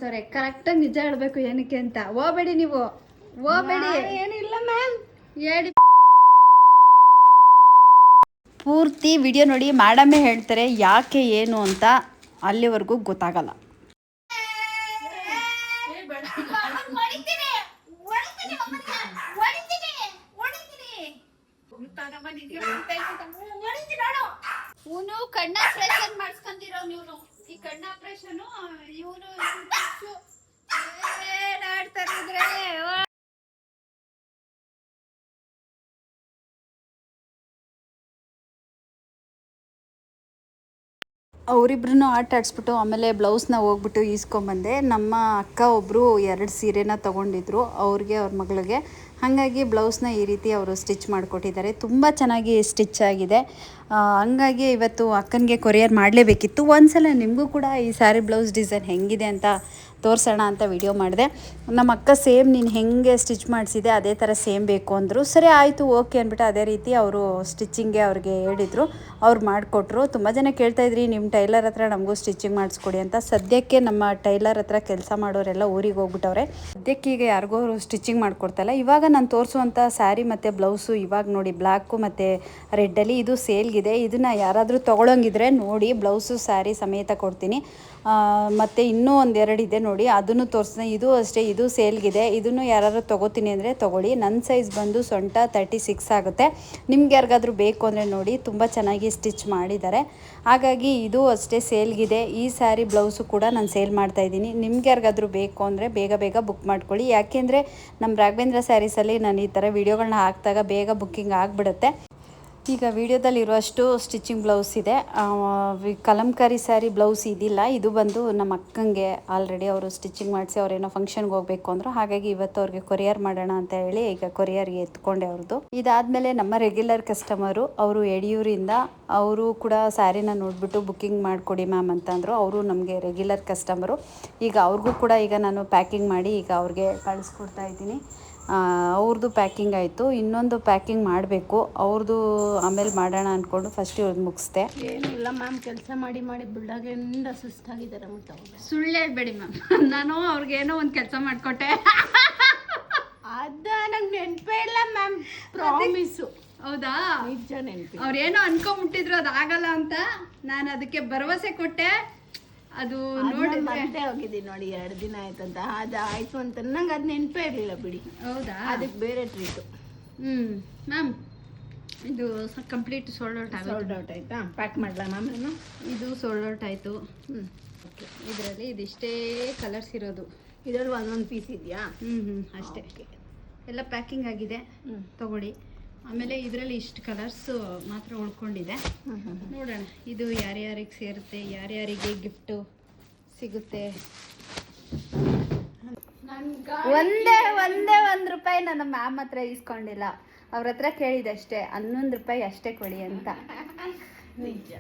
ಸರಿ ಕರೆಕ್ಟಾಗಿ ನಿಜ ಹೇಳ್ಬೇಕು ಏನಕ್ಕೆ ಅಂತ. ಹೋಗ್ಬೇಡಿ ನೀವು, ಹೋಗ್ಬೇಡಿ. ಏನಿಲ್ಲ ಮ್ಯಾಮ್ ಹೇಳಿ. ಪೂರ್ತಿ ವಿಡಿಯೋ ನೋಡಿ, ಮೇಡಮೇ ಹೇಳ್ತಾರೆ ಯಾಕೆ ಏನು ಅಂತ. ಅಲ್ಲಿವರೆಗೂ ಗೊತ್ತಾಗಲ್ಲ. ಇವನು ಕಣ್ಣ ಆಪರೇಷನ್ ಮಾಡಿಸ್ಕೊಂಡಿರೋ ನೀವು. ಈ ಕಣ್ಣ ಆಪರೇಷನ್ ಇವನು ಏನಾಡ್ತಾರೆ. ಅವರಿಬ್ರು ಆಟ ಆಡಿಸ್ಬಿಟ್ಟು ಆಮೇಲೆ ಬ್ಲೌಸ್ನ ಹೋಗ್ಬಿಟ್ಟು ಈಸ್ಕೊಂಬಂದೆ. ನಮ್ಮ ಅಕ್ಕ ಒಬ್ಬರು 2 ಸೀರೆನ ತೊಗೊಂಡಿದ್ರು ಅವ್ರಿಗೆ, ಅವ್ರ ಮಗಳಿಗೆ. ಹಾಗಾಗಿ ಬ್ಲೌಸ್ನ ಈ ರೀತಿ ಅವರು ಸ್ಟಿಚ್ ಮಾಡಿಕೊಟ್ಟಿದ್ದಾರೆ. ತುಂಬ ಚೆನ್ನಾಗಿ ಸ್ಟಿಚ್ ಆಗಿದೆ. ಹಂಗಾಗಿ ಇವತ್ತು ಅಕ್ಕನಿಗೆ ಕೊರಿಯರ್ ಮಾಡಲೇಬೇಕಿತ್ತು. ಒಂದ್ಸಲ ನಿಮಗೂ ಕೂಡ ಈ ಸ್ಯಾರಿ ಬ್ಲೌಸ್ ಡಿಸೈನ್ ಹೆಂಗಿದೆ ಅಂತ ತೋರಿಸೋಣ ಅಂತ ವಿಡಿಯೋ ಮಾಡಿದೆ. ನಮ್ಮ ಅಕ್ಕ ಸೇಮ್ ನೀನು ಹೆಂಗೆ ಸ್ಟಿಚ್ ಮಾಡಿಸಿದೆ ಅದೇ ಥರ ಸೇಮ್ ಬೇಕು ಅಂದರು. ಸರಿ ಆಯಿತು ಓಕೆ ಅಂದ್ಬಿಟ್ಟು ಅದೇ ರೀತಿ ಅವರು ಸ್ಟಿಚ್ಚಿಂಗ್ಗೆ ಅವ್ರಿಗೆ ಹೇಳಿದರು. ಅವ್ರು ಮಾಡಿಕೊಟ್ರು. ತುಂಬ ಜನ ಕೇಳ್ತಾಯಿದ್ರಿ ನಿಮ್ಮ ಟೈಲರ್ ಹತ್ರ ನಮಗೂ ಸ್ಟಿಚಿಂಗ್ ಮಾಡಿಸ್ಕೊಡಿ ಅಂತ. ಸದ್ಯಕ್ಕೆ ನಮ್ಮ ಟೈಲರ್ ಹತ್ರ ಕೆಲಸ ಮಾಡೋರೆಲ್ಲ ಊರಿಗೆ ಹೋಗ್ಬಿಟ್ಟವ್ರೆ. ಸದ್ಯಕ್ಕೆ ಈಗ ಯಾರಿಗೂ ಅವರು ಸ್ಟಿಚಿಂಗ್ ಮಾಡಿಕೊಡ್ತಾಯಿಲ್ಲ. ಇವಾಗ ನಾನು ತೋರಿಸುವಂಥ ಸ್ಯಾರಿ ಮತ್ತು ಬ್ಲೌಸು ಇವಾಗ ನೋಡಿ ಬ್ಲ್ಯಾಕು ಮತ್ತು ರೆಡ್ಡಲ್ಲಿ ಇದು ಸೇಲ್ಗಿದೆ. ಇದನ್ನು ಯಾರಾದರೂ ತೊಗೊಳಂಗಿದ್ರೆ ನೋಡಿ, ಬ್ಲೌಸು ಸ್ಯಾರಿ ಸಮೇತ ಕೊಡ್ತೀನಿ. ಮತ್ತು ಇನ್ನೂ 1-2 ಇದೆ ನೋಡಿ, ಅದನ್ನು ತೋರಿಸ್ತೀನಿ. ಇದು ಅಷ್ಟೇ, ಇದು ಸೇಲ್ಗಿದೆ. ಇದನ್ನು ಯಾರಾದರೂ ತೊಗೋತೀನಿ ಅಂದರೆ ತೊಗೊಳ್ಳಿ. ನನ್ನ ಸೈಜ್ ಬಂದು ಸೊಂಟ 36 ಆಗುತ್ತೆ. ನಿಮ್ಗೆ ಯಾರಿಗಾದ್ರೂ ಬೇಕು ಅಂದರೆ ನೋಡಿ, ತುಂಬ ಚೆನ್ನಾಗಿ ಸ್ಟಿಚ್ ಮಾಡಿದ್ದಾರೆ. ಹಾಗಾಗಿ ಇದು ಅಷ್ಟೇ ಸೇಲ್ಗಿದೆ. ಈ ಸ್ಯಾರಿ ಬ್ಲೌಸು ಕೂಡ ನಾನು ಸೇಲ್ ಮಾಡ್ತಾಯಿದ್ದೀನಿ. ನಿಮ್ಗೆ ಯಾರಿಗಾದ್ರೂ ಬೇಕು ಅಂದರೆ ಬೇಗ ಬೇಗ ಬುಕ್ ಮಾಡ್ಕೊಳ್ಳಿ. ಯಾಕೆಂದರೆ ನಮ್ಮ ರಾಘವೇಂದ್ರ ಸ್ಯಾರೀಸಲ್ಲಿ ನಾನು ಈ ಥರ ವೀಡಿಯೋಗಳನ್ನ ಹಾಕಿದಾಗ ಬೇಗ ಬುಕ್ಕಿಂಗ್ ಆಗಿಬಿಡುತ್ತೆ. ಈಗ ವಿಡಿಯೋದಲ್ಲಿರುವಷ್ಟು ಸ್ಟಿಚಿಂಗ್ ಬ್ಲೌಸ್ ಇದೆ. ಕಲಂಕಾರಿ ಸ್ಯಾರಿ ಬ್ಲೌಸ್ ಇದಿಲ್ಲ. ಇದು ಬಂದು ನಮ್ಮ ಅಕ್ಕಂಗೆ ಆಲ್ರೆಡಿ ಅವರು ಸ್ಟಿಚಿಂಗ್ ಮಾಡಿಸಿ ಅವ್ರೇನೋ ಫಂಕ್ಷನ್ಗೆ ಹೋಗಬೇಕು ಅಂದರು. ಹಾಗಾಗಿ ಇವತ್ತು ಅವ್ರಿಗೆ ಕೊರಿಯರ್ ಮಾಡೋಣ ಅಂತ ಹೇಳಿ ಈಗ ಕೊರಿಯರ್ಗೆ ಎತ್ಕೊಂಡೆ ಅವ್ರದ್ದು. ಇದಾದಮೇಲೆ ನಮ್ಮ ರೆಗ್ಯುಲರ್ ಕಸ್ಟಮರು, ಅವರು ಯಡಿಯೂರಿಂದ, ಅವರು ಕೂಡ ಸ್ಯಾರಿನ ನೋಡಿಬಿಟ್ಟು ಬುಕ್ಕಿಂಗ್ ಮಾಡಿಕೊಡಿ ಮ್ಯಾಮ್ ಅಂತಂದರು. ಅವರು ನಮಗೆ ರೆಗ್ಯುಲರ್ ಕಸ್ಟಮರು. ಈಗ ಅವ್ರಿಗೂ ಕೂಡ ಈಗ ನಾನು ಪ್ಯಾಕಿಂಗ್ ಮಾಡಿ ಈಗ ಅವ್ರಿಗೆ ಕಳಿಸ್ಕೊಡ್ತಾ ಇದ್ದೀನಿ. ಅವ್ರದ್ದು ಪ್ಯಾಕಿಂಗ್ ಆಯಿತು. ಇನ್ನೊಂದು ಪ್ಯಾಕಿಂಗ್ ಮಾಡಬೇಕು ಅವ್ರದ್ದು, ಆಮೇಲೆ ಮಾಡೋಣ ಅಂದ್ಕೊಂಡು ಫಸ್ಟ್ ಇವ್ರದ್ದು ಮುಗಿಸ್ದೆ. ಏನಿಲ್ಲ ಮ್ಯಾಮ್, ಕೆಲಸ ಮಾಡಿ ಮಾಡಿ ಬಿಡಾಗಿಂದ ಸುಸ್ತಾಗಿದ್ದಾರೆ. ಸುಳ್ಳು ಹೇಳ್ಬೇಡಿ ಮ್ಯಾಮ್, ನಾನು ಅವ್ರಿಗೇನೋ ಒಂದು ಕೆಲಸ ಮಾಡಿಕೊಟ್ಟೆ. ಅದ ನಂಗೆ ನೆನಪೇ ಇಲ್ಲ ಮ್ಯಾಮ್, ಪ್ರಾಮಿಸು. ಹೌದಾ? ನಿಜ ನೆನಪಿ. ಅವ್ರೇನೋ ಅನ್ಕೊಂಬಿಟ್ಟಿದ್ರು ಅದಾಗಲ್ಲ ಅಂತ. ನಾನು ಅದಕ್ಕೆ ಭರವಸೆ ಕೊಟ್ಟೆ. ಅದು ನೋಡಿ ಮತ್ತೆ ಹೋಗಿದ್ದೀನಿ ನೋಡಿ, 2 ದಿನ ಆಯ್ತಂತ. ಅದು ಆಯ್ತು ಅಂತ ನಂಗೆ ಅದು ನೆನಪೇ ಇರಲಿಲ್ಲ ಬಿಡಿ. ಹೌದಾ? ಅದಕ್ಕೆ ಬೇರೆ ಟ್ರೀಟು. ಮ್ಯಾಮ್ ಇದು ಕಂಪ್ಲೀಟ್ ಸೋಲ್ಡ್ ಔಟ್ ಆಯ್ತಾ? ಪ್ಯಾಕ್ ಮಾಡಲ ಮ್ಯಾಮ್ ನಾನು? ಇದು ಸೋಲ್ಡ್ ಔಟ್ ಆಯಿತು. ಓಕೆ. ಇದರಲ್ಲಿ ಇದಿಷ್ಟೇ ಕಲರ್ಸ್ ಇರೋದು. ಇದರಲ್ಲಿ ಒಂದೊಂದು ಪೀಸ್ ಇದೆಯಾ? ಅಷ್ಟೇ. ಎಲ್ಲ ಪ್ಯಾಕಿಂಗ್ ಆಗಿದೆ, ತಗೊಳ್ಳಿ. ಆಮೇಲೆ ಇದರಲ್ಲಿ ಇಷ್ಟು ಕಲರ್ಸ್ ಮಾತ್ರ ಉಳ್ಕೊಂಡಿದೆ. ನೋಡೋಣ ಇದು ಯಾರ್ಯಾರಿಗೆ ಸೇರುತ್ತೆ, ಯಾರ್ಯಾರಿಗೆ ಗಿಫ್ಟು ಸಿಗುತ್ತೆ. ಒಂದೇ ₹1 ನನ್ನ ಮ್ಯಾಮ್ ಹತ್ರ ಇಸ್ಕೊಂಡಿಲ್ಲ. ಅವ್ರ ಹತ್ರ ಕೇಳಿದೆ ಅಷ್ಟೇ, ₹11 ಅಷ್ಟೇ ಕೊಡಿ ಅಂತ.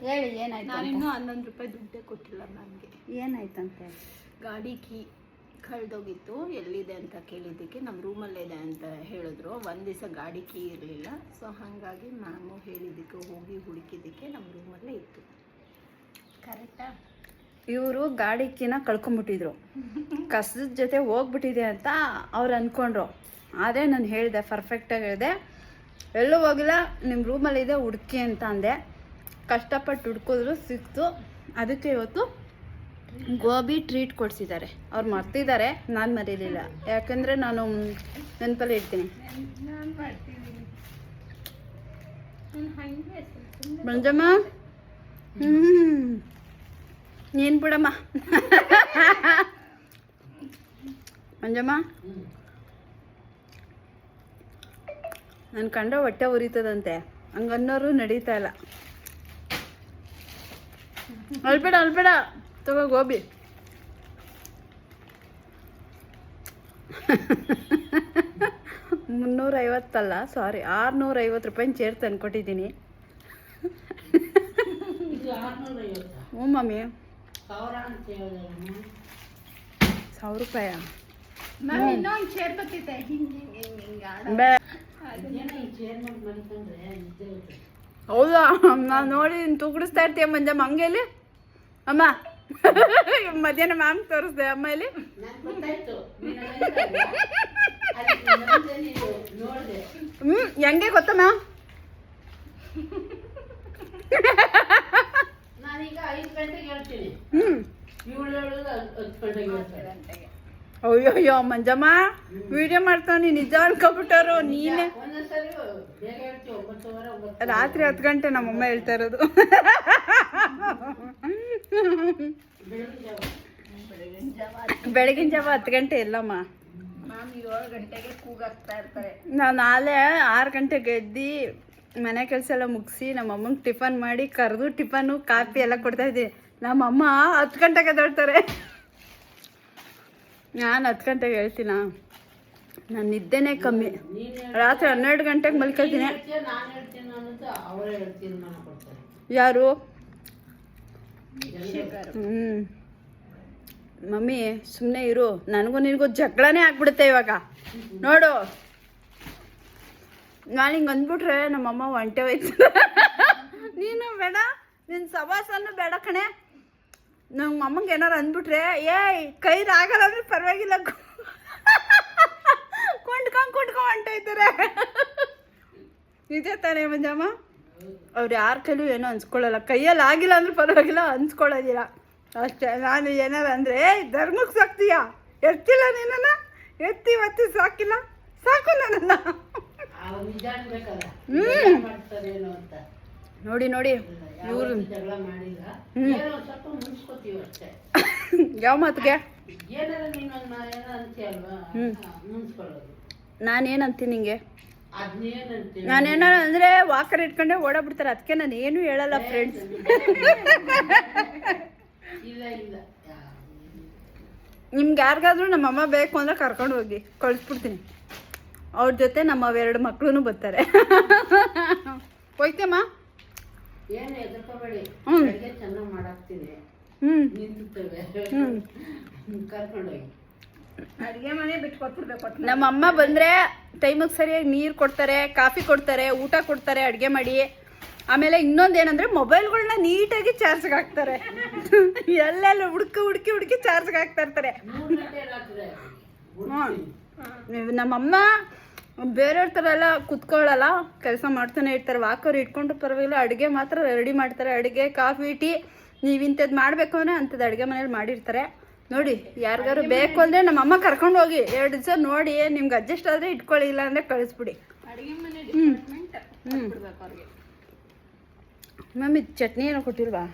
ಹೇಳಿ ಏನಾಯ್ತು? ನಾನಿನ್ನೂ ₹11 ದುಡ್ಡೇ ಕೊಟ್ಟಿಲ್ಲ ಮ್ಯಾಮ್ಗೆ. ಏನಾಯ್ತಂತೆ? ಗಾಡಿ ಕೀ ಕಳೆದೋಗಿತ್ತು. ಎಲ್ಲಿದೆ ಅಂತ ಕೇಳಿದ್ದಕ್ಕೆ ನಮ್ಮ ರೂಮಲ್ಲೇ ಇದೆ ಅಂತ ಹೇಳಿದ್ರು. ಒಂದು ದಿವಸ ಗಾಡಿ ಕೀ ಇರಲಿಲ್ಲ. ಸೊ ಹಾಗಾಗಿ ಮ್ಯಾಮು ಹೇಳಿದ್ದಕ್ಕೆ ಹೋಗಿ ಹುಡುಕಿದ್ದಕ್ಕೆ ನಮ್ಮ ರೂಮಲ್ಲೇ ಇತ್ತು. ಕರೆಕ್ಟಾ? ಇವರು ಗಾಡಿ ಕೀನ ಕಳ್ಕೊಂಬಿಟ್ಟಿದ್ರು. ಕಸದ ಜೊತೆ ಹೋಗ್ಬಿಟ್ಟಿದೆ ಅಂತ ಅವ್ರು ಅಂದ್ಕೊಂಡ್ರು. ಆದರೆ ನಾನು ಹೇಳಿದೆ, ಪರ್ಫೆಕ್ಟಾಗಿ ಹೇಳಿದೆ, ಎಲ್ಲೂ ಹೋಗಿಲ್ಲ, ನಿಮ್ಮ ರೂಮಲ್ಲಿದೆ ಹುಡುಕಿ ಅಂತ ಅಂದೆ. ಕಷ್ಟಪಟ್ಟು ಹುಡ್ಕಿದ್ರು, ಸಿಕ್ತು. ಅದಕ್ಕೆ ಇವತ್ತು ಗೋಬಿ ಟ್ರೀಟ್ ಕೊಡಿಸಿದ್ದಾರೆ. ಅವ್ರು ಮರ್ತಿದ್ದಾರೆ, ನಾನು ಮರೀಲಿಲ್ಲ. ಯಾಕಂದರೆ ನಾನು ನೆನಪಲ್ಲಿ ಇಡ್ತೀನಿ. ಮಂಜಮ್ಮ ನೀನು ಬಿಡಮ್ಮ. ಮಂಜಮ್ಮ ನನ್ನ ಕಂಡ್ರೆ ಹೊಟ್ಟೆ ಉರಿತದಂತೆ, ಹಂಗನ್ನೋರು ನಡೀತಾ ಇಲ್ಲ. ಅಲ್ಬೇಡ ತಗೋ ಗೋಬಿ. ₹350 ಸಾರಿ ₹650 ಚೇರ್ ತಂದ್ಕೊಟ್ಟಿದ್ದೀನಿ. ಹ್ಞೂ ಮಮ್ಮಿ, ₹1000. ಇನ್ನೊಂದು ಚೇರ್ ಬರ್ತಿದೆ. ಹೌದಾ? ನಾನು ನೋಡಿ ತೂಗಿಡಿಸ್ತಾ ಇರ್ತೀಯ ಮಂಜಮ್ಮ. ಹಂಗೇಲಿ ಅಮ್ಮ ಮಧ್ಯಾಹ್ನ ಮ್ಯಾಮ್ ತೋರಿಸ್ದೆ ಅಮ್ಮ ಇಲ್ಲಿ. ಹೆಂಗೆ ಗೊತ್ತಾ ಮ್ಯಾಮ್? ನಾನೀಗ 5 ಗಂಟೆಗೆ ಹೇಳ್ತೀನಿ. 10 ಗಂಟೆಗೆ. ಅಯ್ಯೋ ಮಂಜಮ್ಮ ವಿಡಿಯೋ ಮಾಡ್ತಾವ ನಿಜ ಅನ್ಕೊಬಿಟ್ಟರು ನೀನೆ. ರಾತ್ರಿ 10 ಗಂಟೆ ನಮ್ಮಮ್ಮ ಹೇಳ್ತಾ ಇರೋದು. ಬೆಳಗಿನ ಜಾವ 10 ಗಂಟೆ ಇಲ್ಲಮ್ಮ. ಮ್ಯಾಮ್ 7 ಗಂಟೆಗೆ ಕೂಗಾಗ್ತಾ ಇರ್ತಾರೆ. ನಾವು ನಾಳೆ 6 ಗಂಟೆಗೆ ಎದ್ದು ಮನೆ ಕೆಲಸ ಎಲ್ಲ ಮುಗಿಸಿ ನಮ್ಮಮ್ಮಂಗೆ ಟಿಫನ್ ಮಾಡಿ ಕರೆದು ಟಿಫನು ಕಾಫಿ ಎಲ್ಲ ಕೊಡ್ತಾ ಇದ್ದೀನಿ. ನಮ್ಮಮ್ಮ 10 ಗಂಟೆಗೆ ಎದ್ದೇಳ್ತಾರೆ. ನಾನು 10 ಗಂಟೆಗೆ ಹೇಳ್ತೀನ. ನಾನು ನಿದ್ದೆನೇ ಕಮ್ಮಿ. ರಾತ್ರಿ 12 ಗಂಟೆಗೆ ಮಲ್ಕೊಳ್ತೀನಿ. ಯಾರು? ಮಮ್ಮಿ ಸುಮ್ಮನೆ ಇರು, ನನಗೂ ನಿನಗೂ ಜಗಳನೇ ಆಗ್ಬಿಡುತ್ತೆ ಇವಾಗ. ನೋಡು ನಾನು ಹಿಂಗೆ ಅಂದ್ಬಿಟ್ರೆ ನಮ್ಮಮ್ಮ ಒಂಟೆ ಹೋಯ್ತು. ನೀನು ಬೇಡ, ನಿನ್ನ ಸವಾಸನೂ ಬೇಡ ಕಣೆ. ನಮ್ಮ ಅಮ್ಮಂಗೆ ಏನಾರು ಅಂದ್ಬಿಟ್ರೆ ಕೈದಾಗಲ್ಲ ಅಂದ್ರೆ ಪರವಾಗಿಲ್ಲ, ಕೊಂಡ್ಕೊಂಡು ಹೊಂಟೋಯ್ತಾರೆ. ನಿಜ ತಾನೇ ಮಂಜಮ್ಮ? ಅವ್ರು ಯಾರ ಕೈಲೂ ಏನೋ ಅನ್ಸ್ಕೊಳ್ಳಲ್ಲ. ಕೈಯಲ್ಲಿ ಆಗಿಲ್ಲ ಅಂದ್ರೆ ಪರವಾಗಿಲ್ಲ, ಅನ್ಸ್ಕೊಳ್ಳೋದಿಲ್ಲ ಅಷ್ಟೇ. ನಾನು ಏನಾರು ಅಂದರೆ ಧರ್ಮಕ್ಕೆ ಸಾಕ್ತೀಯ, ಎತ್ತಿಲ್ಲ ನಿನ್ನ, ಎತ್ತಿ ಒತ್ತಿ ಸಾಕಿಲ್ಲ, ಸಾಕು ನನ್ನನ್ನು. ನೋಡಿ ನೋಡಿ ಇವರು ಯಾವ ಮಾತಿಗೆ ನಾನೇನಂತೀನಿ ನಿಂಗೆ? ನಾನೇನಾರ ಅಂದರೆ ವಾಕರ್ ಇಟ್ಕೊಂಡೆ ಓಡಾಬಿಡ್ತಾರೆ. ಅದಕ್ಕೆ ನಾನು ಏನು ಹೇಳಲ್ಲ ಫ್ರೆಂಡ್ಸ್. ನಿಮ್ಗೆ ಯಾರಿಗಾದ್ರೂ ನಮ್ಮಮ್ಮ ಬೇಕು ಅಂದರೆ ಕರ್ಕೊಂಡು ಹೋಗಿ ಕಳಿಸ್ಬಿಡ್ತೀನಿ. ಅವ್ರ ಜೊತೆ ನಮ್ಮ 2 ಮಕ್ಕಳು ಬರ್ತಾರೆ. ಹೋಯ್ತಮ್ಮ? ಅಡುಗೆ ಮನೆ ಬಿಟ್ಕೊಟ್ಬಿಡ್ಬೇಕು. ನಮ್ಮಮ್ಮ ಬಂದರೆ ಟೈಮಿಗೆ ಸರಿಯಾಗಿ ನೀರು ಕೊಡ್ತಾರೆ, ಕಾಫಿ ಕೊಡ್ತಾರೆ, ಊಟ ಕೊಡ್ತಾರೆ, ಅಡುಗೆ ಮಾಡಿ. ಆಮೇಲೆ ಇನ್ನೊಂದೇನಂದರೆ ಮೊಬೈಲ್ಗಳನ್ನ ನೀಟಾಗಿ ಚಾರ್ಜ್ಗೆ ಹಾಕ್ತಾರೆ. ಎಲ್ಲೆಲ್ಲ ಹುಡುಕಿ ಚಾರ್ಜ್ಗೆ ಹಾಕ್ತಾ ಇರ್ತಾರೆ. ನಮ್ಮಮ್ಮ ಬೇರೆಯವ್ರ ಥರ ಎಲ್ಲ ಕುತ್ಕೊಳ್ಳಲ್ಲ, ಕೆಲಸ ಮಾಡ್ತಾನೆ ಇರ್ತಾರೆ. ವಾಕರ್ ಇಟ್ಕೊಂಡು ಪರವಾಗಿಲ್ಲ, ಅಡುಗೆ ಮಾತ್ರ ರೆಡಿ ಮಾಡ್ತಾರೆ. ಅಡುಗೆ ಕಾಫಿ ಟೀ ನೀವು ಇಂಥದ್ದು ಮಾಡಬೇಕು ಅಂದರೆ ಅಂಥದ್ದು ಅಡುಗೆ ಮನೇಲಿ ಮಾಡಿರ್ತಾರೆ. ನೋಡಿ ಯಾರಿಗಾರು ಬೇಕು ಅಂದರೆ ನಮ್ಮಮ್ಮ ಕರ್ಕೊಂಡು ಹೋಗಿ 2 ದಿವಸ ನೋಡಿ, ನಿಮ್ಗೆ ಅಡ್ಜಸ್ಟ್ ಆದರೆ ಇಟ್ಕೊಳ್ಳಿ, ಇಲ್ಲ ಅಂದರೆ ಕಳಿಸ್ಬಿಡಿ. ಮಮ್ಮಿ ಚಟ್ನಿ ಏನೋ ಕೊಟ್ಟಿಲ್ವಾ?